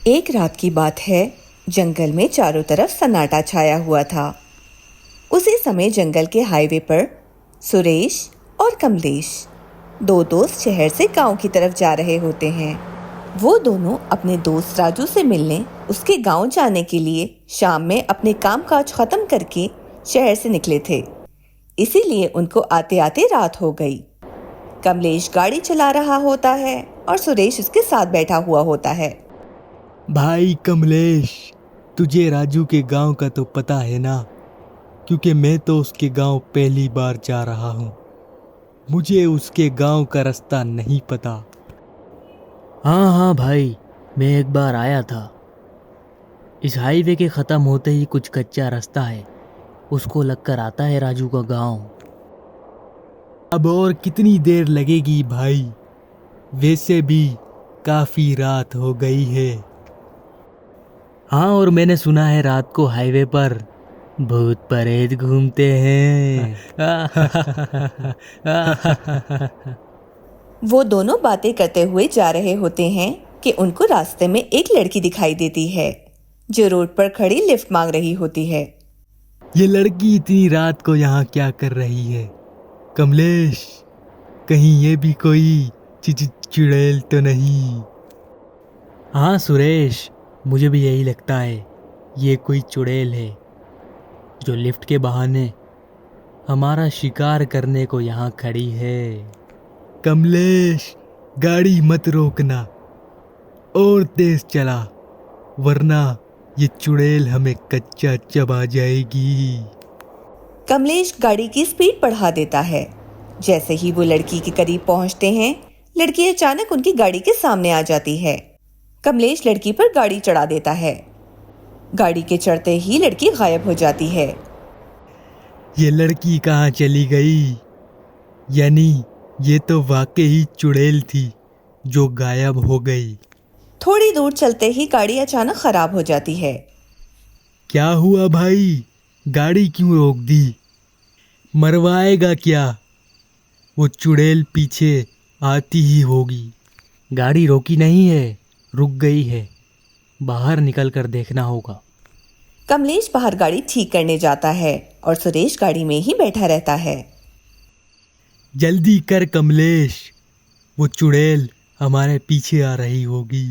एक रात की बात है। जंगल में चारों तरफ सन्नाटा छाया हुआ था। उसी समय जंगल के हाईवे पर सुरेश और कमलेश, दो दोस्त शहर से गांव की तरफ जा रहे होते हैं। वो दोनों अपने दोस्त राजू से मिलने उसके गांव जाने के लिए शाम में अपने कामकाज खत्म करके शहर से निकले थे। इसीलिए उनको आते आते रात हो गई। कमलेश गाड़ी चला रहा होता है और सुरेश उसके साथ बैठा हुआ होता है। भाई कमलेश, तुझे राजू के गांव का तो पता है ना, क्योंकि मैं तो उसके गांव पहली बार जा रहा हूँ। मुझे उसके गांव का रास्ता नहीं पता। हाँ भाई, मैं एक बार आया था। इस हाईवे के ख़त्म होते ही कुछ कच्चा रास्ता है, उसको लगकर आता है राजू का गांव। अब और कितनी देर लगेगी भाई? वैसे भी काफ़ी रात हो गई है। हाँ, और मैंने सुना है रात को हाईवे पर भूत प्रेत घूमते हैं। वो दोनों बातें करते हुए जा रहे होते हैं कि उनको रास्ते में एक लड़की दिखाई देती है जो रोड पर खड़ी लिफ्ट मांग रही होती है। ये लड़की इतनी रात को यहाँ क्या कर रही है? कमलेश, कहीं ये भी कोई चुड़ैल तो नहीं? हाँ सुरेश, मुझे भी यही लगता है, ये कोई चुड़ैल है जो लिफ्ट के बहाने हमारा शिकार करने को यहाँ खड़ी है। कमलेश, गाड़ी मत रोकना और तेज चला, वरना ये चुड़ैल हमें कच्चा चबा जाएगी। कमलेश गाड़ी की स्पीड बढ़ा देता है। जैसे ही वो लड़की के करीब पहुंचते हैं, लड़की अचानक उनकी गाड़ी के सामने आ जाती है। कमलेश लड़की पर गाड़ी चढ़ा देता है। गाड़ी के चढ़ते ही लड़की गायब हो जाती है। ये लड़की कहाँ चली गई? यानी ये तो वाकई चुड़ैल थी जो गायब हो गई। थोड़ी दूर चलते ही गाड़ी अचानक खराब हो जाती है। क्या हुआ भाई? गाड़ी क्यों रोक दी? मरवाएगा क्या? वो चुड़ैल पीछे आती ही होगी। गाड़ी रोकी नहीं है, रुक गई है। बाहर निकल कर देखना होगा। कमलेश बाहर गाड़ी ठीक करने जाता है और सुरेश गाड़ी में ही बैठा रहता है। जल्दी कर कमलेश, वो चुड़ैल हमारे पीछे आ रही होगी।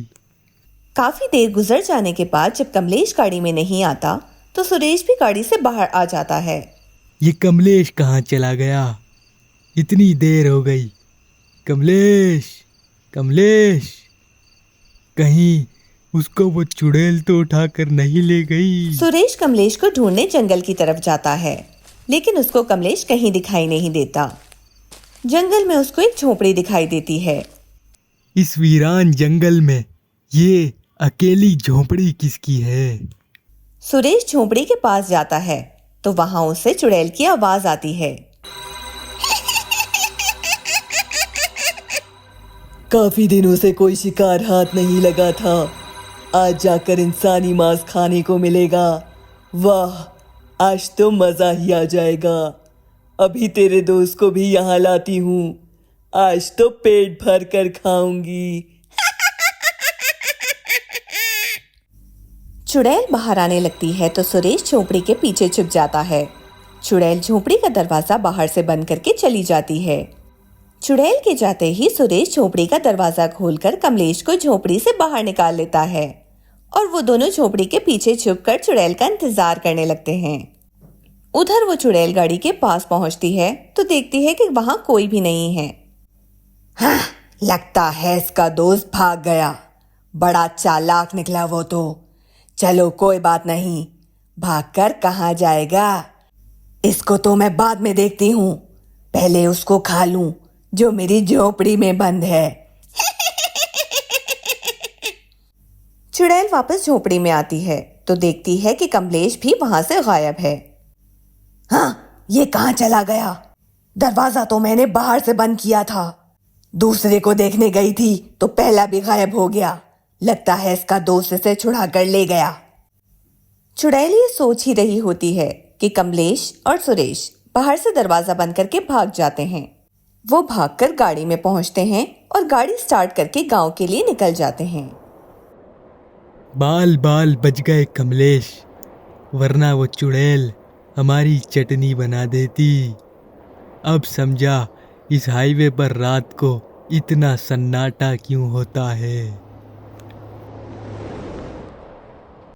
काफी देर गुजर जाने के बाद जब कमलेश गाड़ी में नहीं आता तो सुरेश भी गाड़ी से बाहर आ जाता है। ये कमलेश कहाँ चला गया? इतनी देर हो गई। कमलेश, कमलेश, कहीं उसको वो चुड़ैल तो उठाकर नहीं ले गई? सुरेश कमलेश को ढूंढने जंगल की तरफ जाता है, लेकिन उसको कमलेश कहीं दिखाई नहीं देता। जंगल में उसको एक झोपड़ी दिखाई देती है। इस वीरान जंगल में ये अकेली झोपड़ी किसकी है? सुरेश झोपड़ी के पास जाता है तो वहां उसे चुड़ैल की आवाज आती है। काफी दिनों से कोई शिकार हाथ नहीं लगा था, आज जाकर इंसानी मांस खाने को मिलेगा। वाह, आज तो मजा ही आ जाएगा। अभी तेरे दोस्त को भी यहाँ लाती हूँ, आज तो पेट भर कर खाऊंगी। चुड़ैल बाहर आने लगती है तो सुरेश झोपड़ी के पीछे छुप जाता है। चुड़ैल झोपड़ी का दरवाजा बाहर से बंद करके चली जाती है। चुड़ैल के जाते ही सुरेश झोपड़ी का दरवाजा खोलकर कमलेश को झोपड़ी से बाहर निकाल लेता है और वो दोनों झोपड़ी के पीछे छुपकर चुड़ैल का इंतजार करने लगते हैं। उधर वो चुड़ैल गाड़ी के पास पहुंचती है तो देखती है कि वहां कोई भी नहीं है। हाँ, लगता है इसका दोस्त भाग गया। बड़ा चालाक निकला वो तो। चलो कोई बात नहीं, भागकर कहाँ जाएगा? इसको तो मैं बाद में देखती हूँ, पहले उसको खा लूं जो मेरी झोपड़ी में बंद है। चुड़ैल वापस झोपड़ी में आती है तो देखती है कि कमलेश भी वहां से गायब है। हाँ, ये कहाँ चला गया? दरवाजा तो मैंने बाहर से बंद किया था। दूसरे को देखने गई थी तो पहला भी गायब हो गया। लगता है इसका दोस्त इसे छुड़ा कर ले गया। चुड़ैल ये सोच ही रही होती है कि कमलेश और सुरेश बाहर से दरवाजा बंद करके भाग जाते हैं। वो भागकर गाड़ी में पहुंचते हैं और गाड़ी स्टार्ट करके गांव के लिए निकल जाते हैं। बाल बाल बच गए कमलेश, वरना वो चुड़ैल हमारी चटनी बना देती। अब समझा इस हाईवे पर रात को इतना सन्नाटा क्यों होता है।